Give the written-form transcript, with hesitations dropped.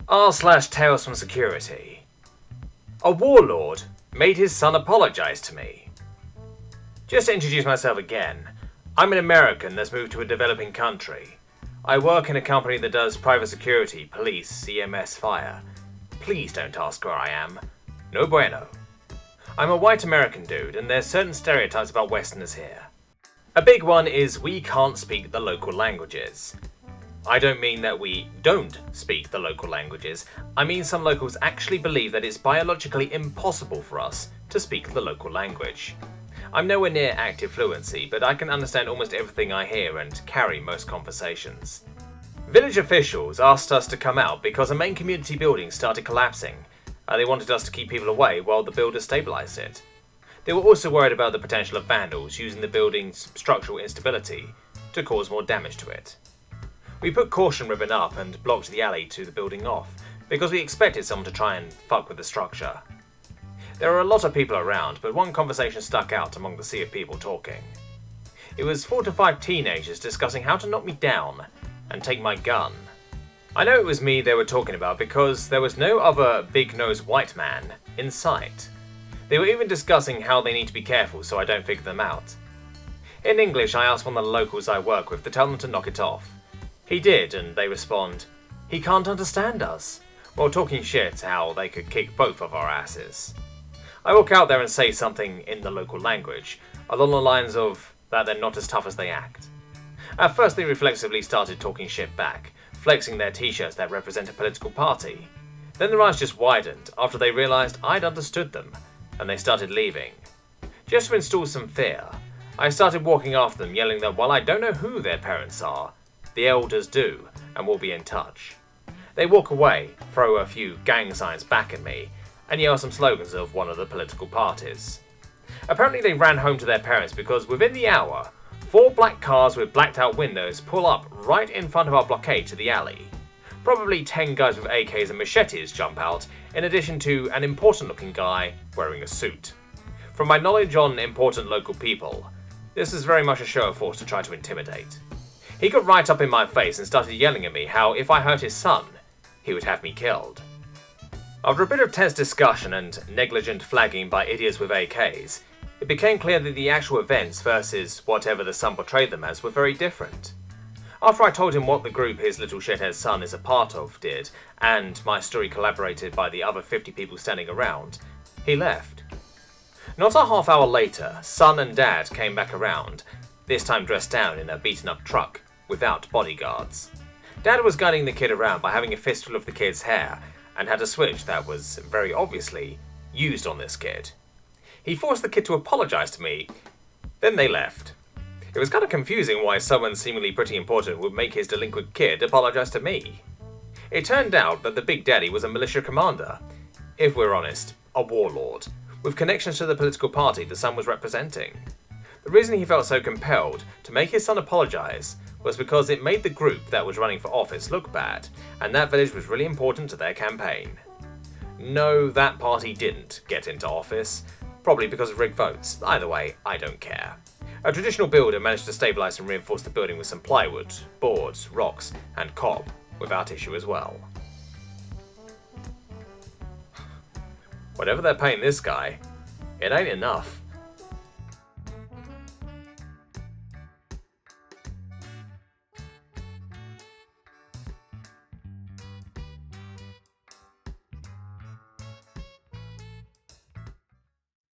r/TalesFromSecurity. A warlord made his son apologise to me. Just to introduce myself again, I'm an American that's moved to a developing country. I work in a company that does private security, police, EMS, fire. Please don't ask where I am. No bueno. I'm a white American dude, and there's certain stereotypes about Westerners here. A big one is we can't speak the local languages. I don't mean that we don't speak the local languages, I mean some locals actually believe that it's biologically impossible for us to speak the local language. I'm nowhere near active fluency, but I can understand almost everything I hear and carry most conversations. Village officials asked us to come out because a main community building started collapsing. They wanted us to keep people away while the builders stabilised it. They were also worried about the potential of vandals using the building's structural instability to cause more damage to it. We put caution ribbon up and blocked the alley to the building off, because we expected someone to try and fuck with the structure. There were a lot of people around, but one conversation stuck out among the sea of people talking. It was 4 to 5 teenagers discussing how to knock me down and take my gun. I know it was me they were talking about because there was no other big-nosed white man in sight. They were even discussing how they need to be careful so I don't figure them out. In English, I asked one of the locals I work with to tell them to knock it off. He did, and they respond, "He can't understand us," while talking shit how they could kick both of our asses. I walk out there and say something in the local language, along the lines of that they're not as tough as they act. At first they reflexively started talking shit back, flexing their t-shirts that represent a political party. Then their eyes just widened after they realised I'd understood them, and they started leaving. Just to install some fear, I started walking after them yelling that while I don't know who their parents are, the elders do, and will be in touch. They walk away, throw a few gang signs back at me, and yell some slogans of one of the political parties. Apparently they ran home to their parents because within the hour, 4 black cars with blacked out windows pull up right in front of our blockade to the alley. Probably 10 guys with AKs and machetes jump out, in addition to an important looking guy wearing a suit. From my knowledge on important local people, this is very much a show of force to try to intimidate. He got right up in my face and started yelling at me how if I hurt his son, he would have me killed. After a bit of tense discussion and negligent flagging by idiots with AKs, it became clear that the actual events versus whatever the son portrayed them as were very different. After I told him what the group his little shithead son is a part of did, and my story collaborated by the other 50 people standing around, he left. Not a half hour later, son and dad came back around, this time dressed down in a beaten up truck, without bodyguards. Dad was guiding the kid around by having a fistful of the kid's hair, and had a switch that was, very obviously, used on this kid. He forced the kid to apologise to me, then they left. It was kind of confusing why someone seemingly pretty important would make his delinquent kid apologise to me. It turned out that the Big Daddy was a militia commander, if we're honest, a warlord, with connections to the political party the son was representing. The reason he felt so compelled to make his son apologise was because it made the group that was running for office look bad, and that village was really important to their campaign. No, that party didn't get into office, probably because of rigged votes. Either way, I don't care. A traditional builder managed to stabilise and reinforce the building with some plywood, boards, rocks, and cob, without issue as well. Whatever they're paying this guy, it ain't enough.